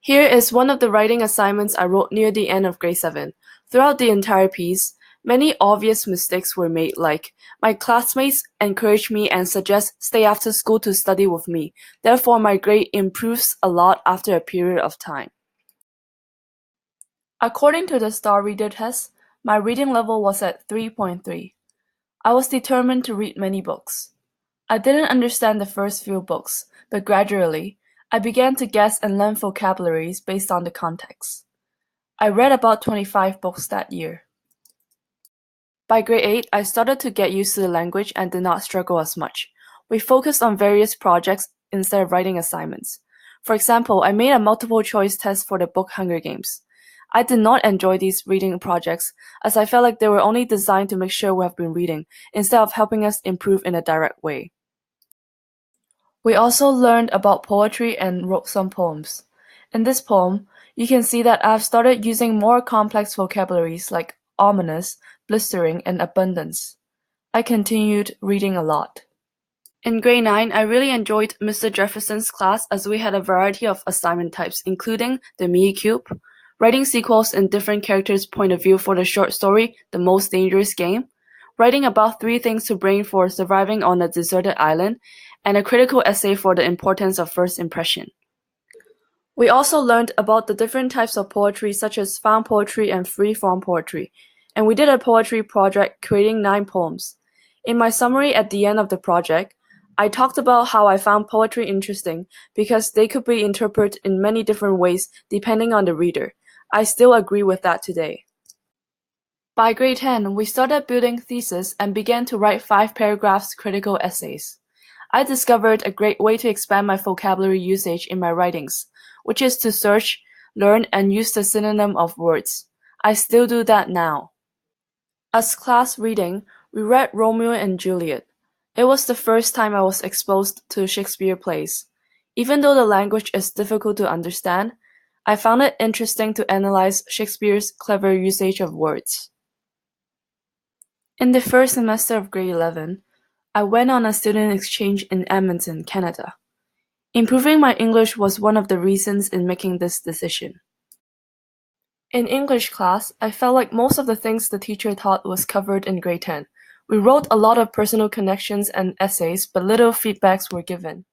Here is one of the writing assignments I wrote near the end of grade 7. Throughout the entire piece, many obvious mistakes were made, like my classmates encourage me and suggest stay after school to study with me. Therefore, my grade improves a lot after a period of time. According to the Star Reader test, my reading level was at 3.3. I was determined to read many books. I didn't understand the first few books, but gradually, I began to guess and learn vocabularies based on the context. I read about 25 books that year. By grade 8, I started to get used to the language and did not struggle as much. We focused on various projects instead of writing assignments. For example, I made a multiple choice test for the book Hunger Games. I did not enjoy these reading projects as I felt like they were only designed to make sure we have been reading instead of helping us improve in a direct way. We also learned about poetry and wrote some poems. In this poem, you can see that I've started using more complex vocabularies like ominous, blistering, and abundance. I continued reading a lot. In grade 9, I really enjoyed Mr. Jefferson's class as we had a variety of assignment types, including the Mii Cube, writing sequels in different characters' point of view for the short story, The Most Dangerous Game, writing about 3 things to bring for surviving on a deserted island, and a critical essay for the importance of first impression. We also learned about the different types of poetry such as found poetry and free-form poetry, and we did a poetry project creating 9 poems. In my summary at the end of the project, I talked about how I found poetry interesting because they could be interpreted in many different ways depending on the reader. I still agree with that today. By grade 10, we started building theses and began to write 5-paragraph critical essays. I discovered a great way to expand my vocabulary usage in my writings, which is to search, learn, and use the synonym of words. I still do that now. As class reading, we read Romeo and Juliet. It was the first time I was exposed to Shakespeare plays. Even though the language is difficult to understand, I found it interesting to analyze Shakespeare's clever usage of words. In the first semester of grade 11, I went on a student exchange in Edmonton, Canada. Improving my English was one of the reasons in making this decision. In English class, I felt like most of the things the teacher taught was covered in grade 10. We wrote a lot of personal connections and essays, but little feedbacks were given.